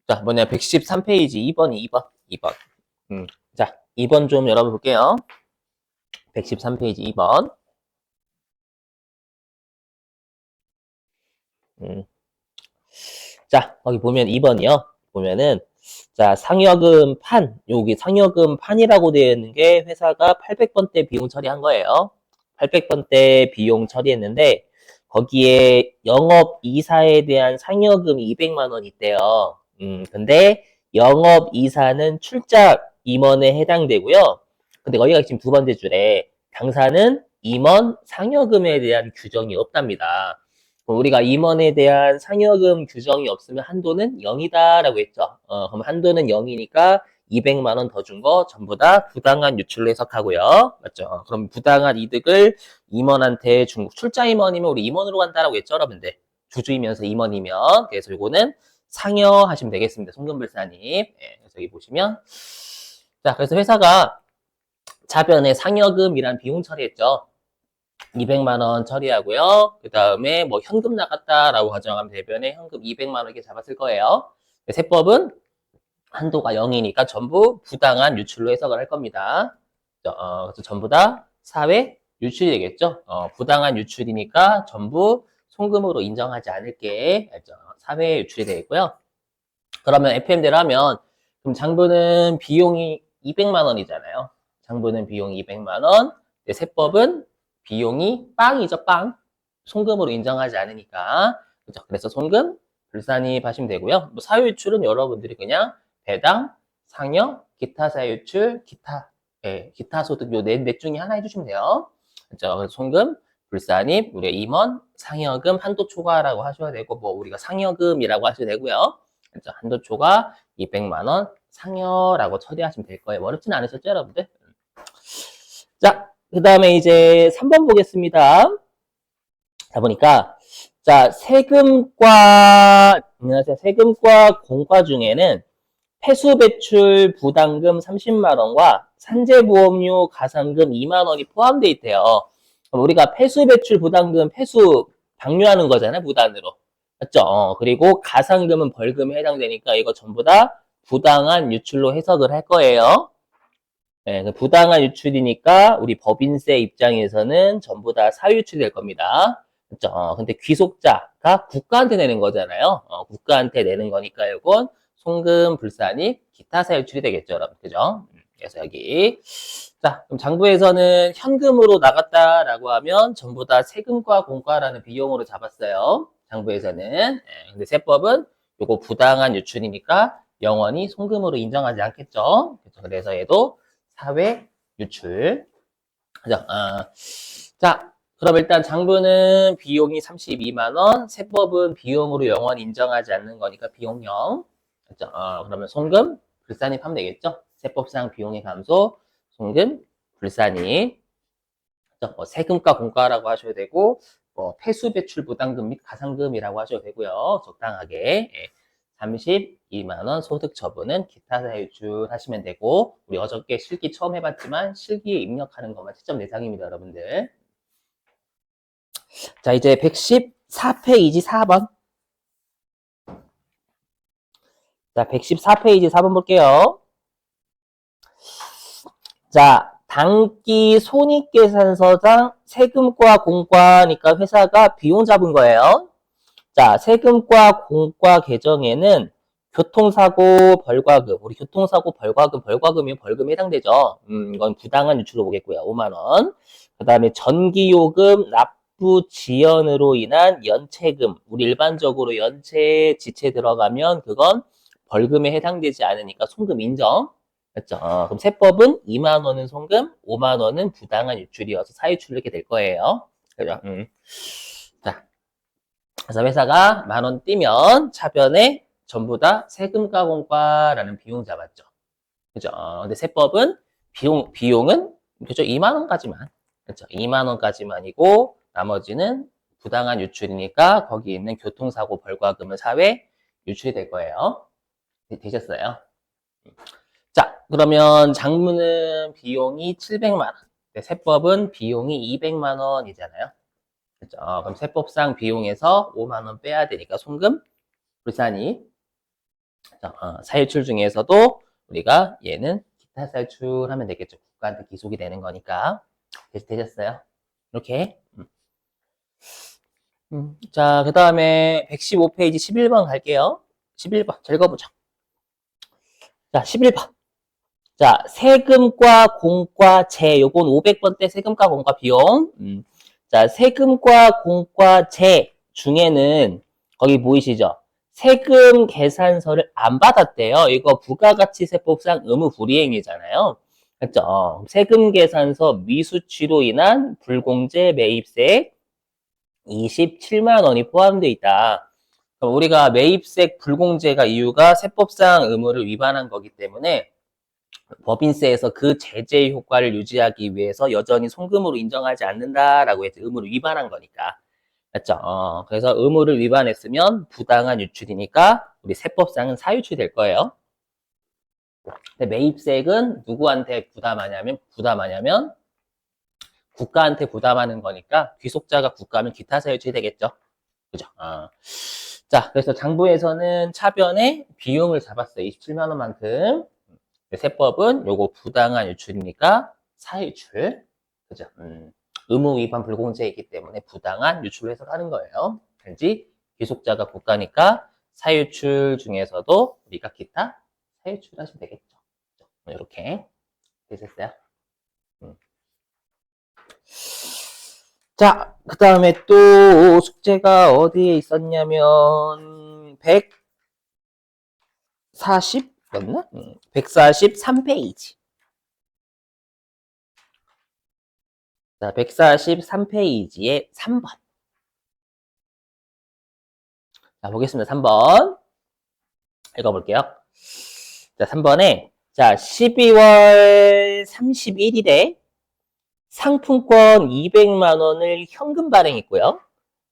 자, 뭐냐, 113페이지 2번이 2번. 자, 2번 좀 열어볼게요. 113페이지 2번. 자, 거기 보면 2번이요. 보면은, 자, 상여금 판. 여기 상여금 판이라고 되어 있는 게 회사가 800번대 비용 처리한 거예요. 800번대 비용 처리했는데, 거기에 영업 이사에 대한 상여금 200만 원 있대요. 근데 영업 이사는 출자 임원에 해당되고요. 근데 거기가 지금 두 번째 줄에 당사는 임원 상여금에 대한 규정이 없답니다. 우리가 임원에 대한 상여금 규정이 없으면 한도는 0이다라고 했죠. 그럼 한도는 0이니까 200만 원 더 준 거 전부 다 부당한 유출로 해석하고요. 맞죠? 그럼 부당한 이득을 임원한테 준 출자 임원이면 우리 임원으로 간다라고 했죠, 여러분들. 주주이면서 임원이면. 그래서 이거는 상여하시면 되겠습니다. 송금불사님. 예, 그래서 여기 보시면 자, 그래서 회사가 자변에 상여금이란 비용 처리했죠. 200만 원 처리하고요. 그 다음에 뭐 현금 나갔다라고 가정하면 대변에 현금 200만 원 이렇게 잡았을 거예요. 세법은 한도가 0이니까 전부 부당한 유출로 해석을 할 겁니다. 그래서 전부 다 사회 유출이 되겠죠. 부당한 유출이니까 전부 송금으로 인정하지 않을게. 사회 유출이 되겠고요. 그러면 FM대로 하면 그럼 장부는 비용이 200만 원이잖아요. 장부는 비용이 200만 원. 세법은 비용이 빵이죠, 빵. 송금으로 인정하지 않으니까. 그죠? 그래서 송금, 불산입 하시면 되고요. 뭐 사유유출은 여러분들이 그냥 배당, 상여, 기타 사유유출, 기타, 예, 기타 소득 요 넷 중에 하나 해주시면 돼요. 그죠? 그래서 송금, 불산입, 우리 임원, 상여금, 한도 초과라고 하셔야 되고, 뭐 우리가 상여금이라고 하셔도 되고요. 그죠? 한도 초과 200만 원 상여라고 처리하시면 될 거예요. 어렵진 않으셨죠, 여러분들? 자, 그 다음에 이제 3번 보겠습니다. 자, 보니까, 자, 안녕하세요. 세금과 공과 중에는 폐수 배출 부담금 30만 원과 산재보험료 가산금 2만 원이 포함되어 있대요. 우리가 폐수 배출 부담금, 폐수 방류하는 거잖아요, 무단으로. 맞죠? 그리고 가산금은 벌금에 해당되니까 이거 전부 다 부당한 유출로 해석을 할 거예요. 네, 부당한 유출이니까 우리 법인세 입장에서는 전부 다 사유유출이 될 겁니다. 그죠? 근데 귀속자가 국가한테 내는 거잖아요. 국가한테 내는 거니까 이건 송금, 불산입, 기타 사유출이 되겠죠, 여러분. 그죠? 그래서 여기. 자, 그럼 장부에서는 현금으로 나갔다라고 하면 전부 다 세금과 공과라는 비용으로 잡았어요. 장부에서는. 근데 세법은 요거 부당한 유출이니까 영원히 송금으로 인정하지 않겠죠. 그래서 얘도 사회 유출. 그죠? 자, 그럼 일단 장부는 비용이 32만 원, 세법은 비용으로 영원히 인정하지 않는 거니까 비용형. 그죠? 그러면 송금, 불산입하면 되겠죠? 세법상 비용의 감소, 송금, 불산입. 그죠? 뭐 세금과 공과라고 하셔도 되고, 뭐 폐수 배출 부담금 및 가산금이라고 하셔도 되고요. 적당하게. 32만 원 소득 처분은 기타 사유출 하시면 되고, 우리 어저께 실기 처음 해봤지만 실기에 입력하는 것만 채점 대상입니다, 여러분들. 자, 이제 114페이지 4번. 자, 114페이지 4번 볼게요. 자, 당기 손익계산서장 세금과 공과니까 회사가 비용 잡은 거예요. 자, 세금과 공과 계정에는 교통사고 벌과금, 우리 교통사고 벌과금이면 벌금에 해당되죠. 이건 부당한 유출로 보겠고요. 5만 원. 그 다음에 전기요금 납부 지연으로 인한 연체금, 우리 일반적으로 연체 지체 들어가면 그건 벌금에 해당되지 않으니까 송금 인정. 맞죠? 그럼 세법은 2만 원은 송금, 5만 원은 부당한 유출이어서 사유출 이렇게 될 거예요. 그죠? 자, 그래서 회사가 10,000원 띄면 차변에 전부 다 세금과 공과라는 비용 잡았죠. 그죠? 근데 세법은 비용은 그죠? 2만 원까지만. 그죠? 2만 원까지만이고 나머지는 부당한 유출이니까 거기 있는 교통사고 벌과금은 사회 유출이 될 거예요. 되셨어요? 자, 그러면 장부는 비용이 700만 원. 세법은 비용이 200만 원이잖아요. 그죠? 그럼 세법상 비용에서 5만 원 빼야 되니까 송금 불산입. 사유출 중에서도 우리가 얘는 기타 사유출하면 되겠죠. 국가한테 기속이 되는 거니까. 되셨어요? 이렇게. 자, 그 다음에 115페이지 11번 갈게요. 11번 잘 읽어보죠. 자, 11번. 자, 세금과 공과 재. 요건 500번대 세금과 공과 비용. 자, 세금과 공과 재 중에는 거기 보이시죠? 세금 계산서를 안 받았대요. 이거 부가가치세법상 의무 불이행이잖아요. 그렇죠? 세금 계산서 미수취로 인한 불공제 매입세 27만 원이 포함되어 있다. 우리가 매입세 불공제가 이유가 세법상 의무를 위반한 거기 때문에 법인세에서 그 제재 효과를 유지하기 위해서 여전히 송금으로 인정하지 않는다라고 해서 의무를 위반한 거니까. 맞죠? 그래서 의무를 위반했으면 부당한 유출이니까 우리 세법상은 사유출이 될 거예요. 근데 매입세액은 누구한테 부담하냐면 국가한테 부담하는 거니까 귀속자가 국가면 기타 사유출이 되겠죠. 그죠? 자, 그래서 장부에서는 차변에 비용을 잡았어요. 27만 원만큼. 세법은 요거 부당한 유출이니까 사유출. 그죠? 의무 위반 불공제이기 때문에 부당한 유출로 해석하는 거예요. 단지 귀속자가 국가니까 사유출 중에서도 우리가 기타 사유출 하시면 되겠죠. 이렇게 되셨어요? 자, 그 다음에 또 숙제가 어디에 있었냐면 140였나? 143페이지. 자, 143페이지에 3번. 자, 보겠습니다. 3번. 읽어볼게요. 자, 3번에, 자, 12월 31일에 상품권 200만 원을 현금 발행했고요.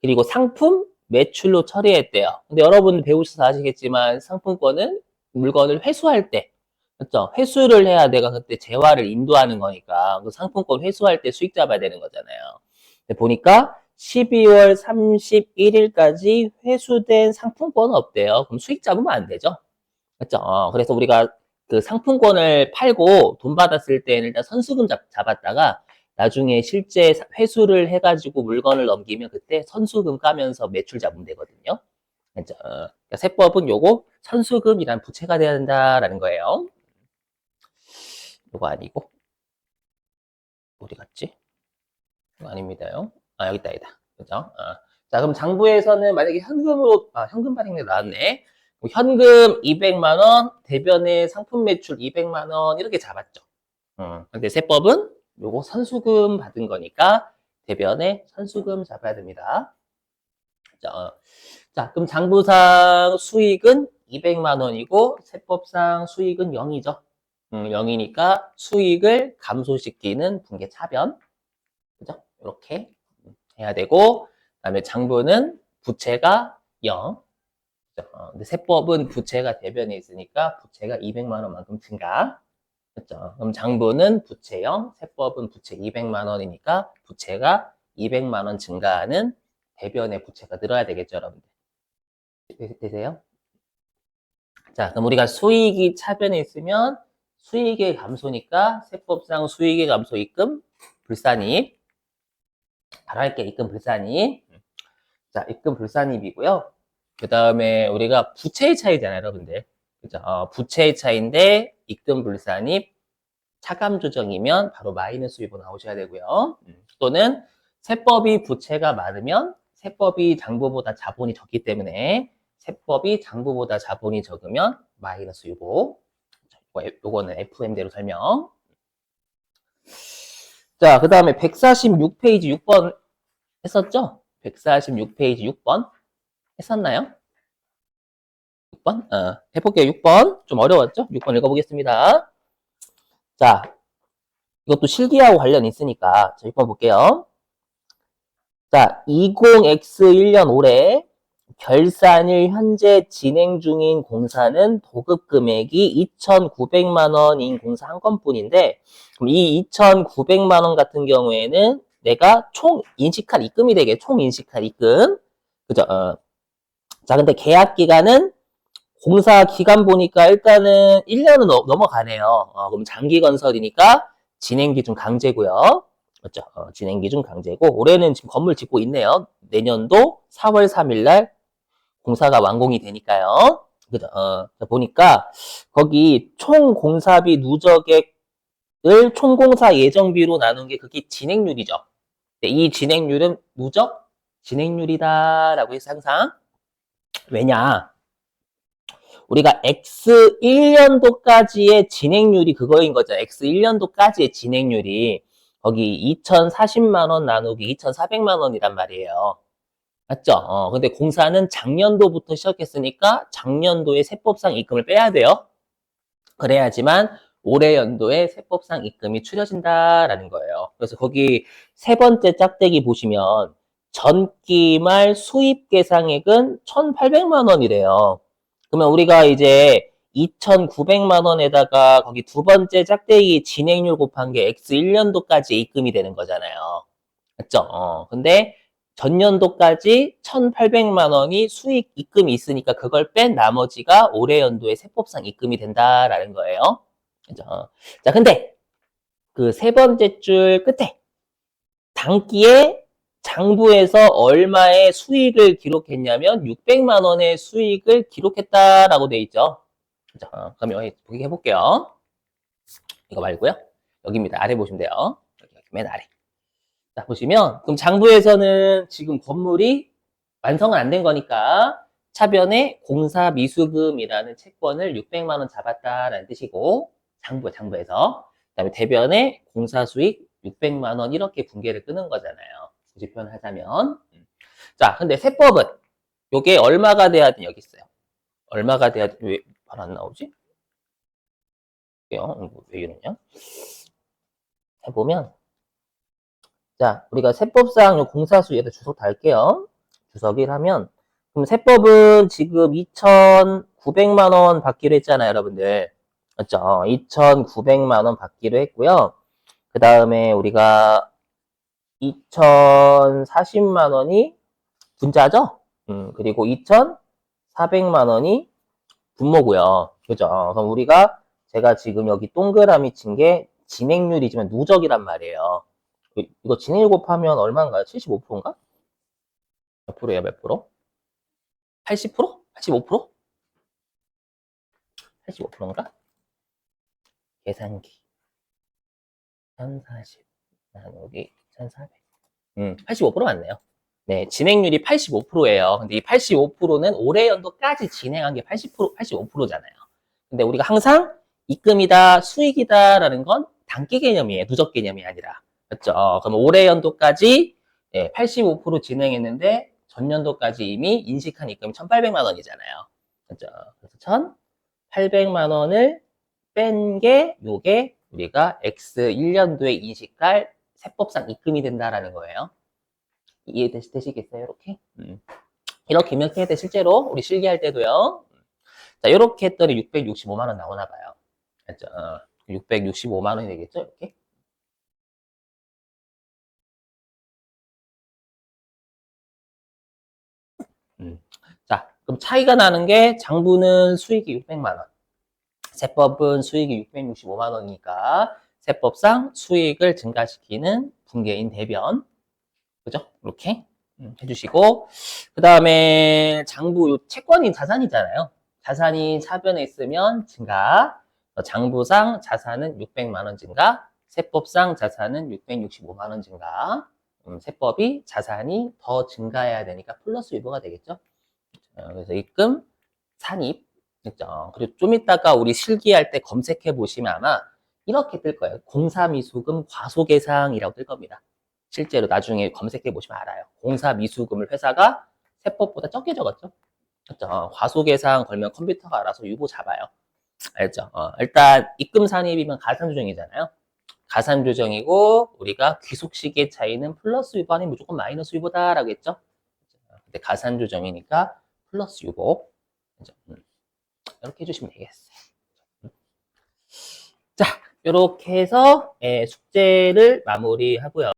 그리고 상품 매출로 처리했대요. 근데 여러분 배우셔서 아시겠지만 상품권은 물건을 회수할 때, 그렇죠? 회수를 해야 내가 그때 재화를 인도하는 거니까 그 상품권 회수할 때 수익 잡아야 되는 거잖아요. 근데 보니까 12월 31일까지 회수된 상품권은 없대요. 그럼 수익 잡으면 안 되죠. 그렇죠? 그래서 우리가 그 상품권을 팔고 돈 받았을 때는 일단 선수금 잡았다가 나중에 실제 회수를 해가지고 물건을 넘기면 그때 선수금 까면서 매출 잡으면 되거든요. 그렇죠? 그러니까 세법은 요거 선수금이란 부채가 돼야 된다라는 거예요. 요거 아니고 어디 갔지? 이거 아닙니다요. 여기 있다. 그죠? 자, 그럼 장부에서는 만약에 현금으로 현금 발행이 나왔네. 현금 200만 원, 대변에 상품 매출 200만 원 이렇게 잡았죠. 근데 세법은 요거 선수금 받은 거니까 대변에 선수금 잡아야 됩니다. 자, 그럼 장부상 수익은 200만 원이고 세법상 수익은 0이죠. 0이니까 수익을 감소시키는 분계 차변. 그죠? 이렇게 해야 되고, 그다음에 장부는 부채가 0. 근데 세법은 부채가 대변에 있으니까 부채가 200만 원만큼 증가. 그렇죠? 그럼 장부는 부채 0, 세법은 부채 200만 원이니까 부채가 200만 원 증가하는 대변의 부채가 늘어야 되겠죠, 여러분들. 되세요? 자, 그럼 우리가 수익이 차변에 있으면 수익의 감소니까 세법상 수익의 감소 입금 불산입. 바로 할게, 입금 불산입. 자, 입금 불산입이고요. 그 다음에 우리가 부채의 차이잖아요, 여러분들. 그죠? 부채의 차이인데 입금 불산입 차감 조정이면 바로 마이너스 유보 나오셔야 되고요. 또는 세법이 부채가 많으면 세법이 장부보다 자본이 적기 때문에 세법이 장부보다 자본이 적으면 마이너스 유보. 요거는 FM대로 설명. 자, 그 다음에 146페이지 6번 했었죠? 146페이지 6번 했었나요? 6번? 해볼게요. 6번. 좀 어려웠죠? 6번 읽어보겠습니다. 자, 이것도 실기하고 관련 있으니까 자, 6번 볼게요. 자, 20X1년 올해 결산일 현재 진행 중인 공사는 도급 금액이 2,900만 원인 공사 한 건뿐인데 그럼 이 2,900만 원 같은 경우에는 내가 총 인식할 입금이 되게 총 인식할 입금 그죠? 자, 근데 계약 기간은 공사 기간 보니까 일단은 1년은 넘어가네요. 그럼 장기 건설이니까 진행 기준 강제고요. 맞죠? 진행 기준 강제고 올해는 지금 건물 짓고 있네요. 내년도 4월 3일 날 공사가 완공이 되니까요. 그죠? 보니까 거기 총 공사비 누적액을 총공사 예정비로 나눈 게 그게 진행률이죠. 이 진행률은 누적 진행률이다라고 해서 항상 왜냐? 우리가 X 1년도까지의 진행률이 그거인 거죠. X 1년도까지의 진행률이 거기 2,040만 원 나누기 2,400만 원이란 말이에요. 맞죠? 근데 공사는 작년도부터 시작했으니까 작년도에 세법상 입금을 빼야 돼요. 그래야지만 올해 연도에 세법상 입금이 추려진다라는 거예요. 그래서 거기 세 번째 짝대기 보시면 전기 말 수입 계상액은 1,800만 원이래요. 그러면 우리가 이제 2,900만 원에다가 거기 두 번째 짝대기 진행률 곱한 게 X 1년도까지 입금이 되는 거잖아요. 맞죠? 근데 전년도까지 1,800만 원이 수익 입금이 있으니까 그걸 뺀 나머지가 올해 연도에 세법상 입금이 된다라는 거예요. 그죠? 자, 근데 그 세 번째 줄 끝에 당기에 장부에서 얼마의 수익을 기록했냐면 600만 원의 수익을 기록했다라고 돼 있죠. 그죠? 그럼 여기 보기 해볼게요. 이거 말고요. 여기입니다. 아래 보시면 돼요. 여기 맨 아래. 자, 보시면, 그럼 장부에서는 지금 건물이 완성은 안 된 거니까 차변에 공사 미수금이라는 채권을 600만 원 잡았다라는 뜻이고, 장부에서. 그다음에 대변에 공사 수익 600만 원 이렇게 분계를 끄는 거잖아요. 굳이 표현하자면. 자, 근데 세법은 요게 얼마가 돼야 돼? 여기 있어요. 얼마가 돼야 돼? 왜 바로 안 나오지? 왜 이러냐? 해보면 자, 우리가 세법상 공사수 얘도 주석 달게요. 주석을 하면 그럼 세법은 지금 2,900만 원 받기로 했잖아요, 여러분들. 맞죠? 2,900만 원 받기로 했고요. 그 다음에 우리가 2,040만 원이 분자죠? 그리고 2,400만 원이 분모고요. 그죠? 그럼 우리가 제가 지금 여기 동그라미 친 게 진행률이지만 누적이란 말이에요. 이거 진행 곱하면 얼마인가요? 75%인가? 몇 프로예요, 몇 프로? 80%? 85%? 85%인가? 계산기. 1040 나누기 1400. 85% 맞네요. 네, 진행률이 85%예요. 근데 이 85%는 올해 연도까지 진행한 게 80%, 85%잖아요. 근데 우리가 항상 입금이다, 수익이다라는 건 단기 개념이에요. 누적 개념이 아니라. 맞죠? 그럼 올해 연도까지 85% 진행했는데 전년도까지 이미 인식한 입금이 1,800만 원이잖아요. 그죠? 그래서 1,800만 원을 뺀 게 요게 우리가 X 1년도에 인식할 세법상 입금이 된다라는 거예요. 이해되시겠어요? 이렇게? 이렇게 입력해야 돼. 실제로 우리 실기할 때도요. 자, 이렇게 했더니 665만 원 나오나 봐요. 맞죠? 665만 원이 되겠죠? 이렇게? 자, 그럼 차이가 나는 게 장부는 수익이 600만 원, 세법은 수익이 665만 원이니까 세법상 수익을 증가시키는 분계인 대변, 그죠? 이렇게 해주시고 그 다음에 장부 요 채권이 자산이잖아요. 자산이 차변에 있으면 증가, 장부상 자산은 600만 원 증가, 세법상 자산은 665만 원 증가. 세법이 자산이 더 증가해야 되니까 플러스 유보가 되겠죠. 그래서 입금, 산입, 그죠? 그리고 좀 이따가 우리 실기할 때 검색해 보시면 아마 이렇게 뜰 거예요. 공사미수금 과소계상이라고 뜰 겁니다. 실제로 나중에 검색해 보시면 알아요. 공사미수금을 회사가 세법보다 적게 적었죠. 그죠? 과소계상 걸면 컴퓨터가 알아서 유보 잡아요. 알죠? 일단 입금 산입이면 가산조정이잖아요. 가산조정이고 우리가 귀속시기의 차이는 플러스 유보 아니면 무조건 마이너스 유보다라고 했죠. 근데 가산조정이니까 플러스 유보. 이렇게 해주시면 되겠어요. 자, 이렇게 해서 숙제를 마무리하고요.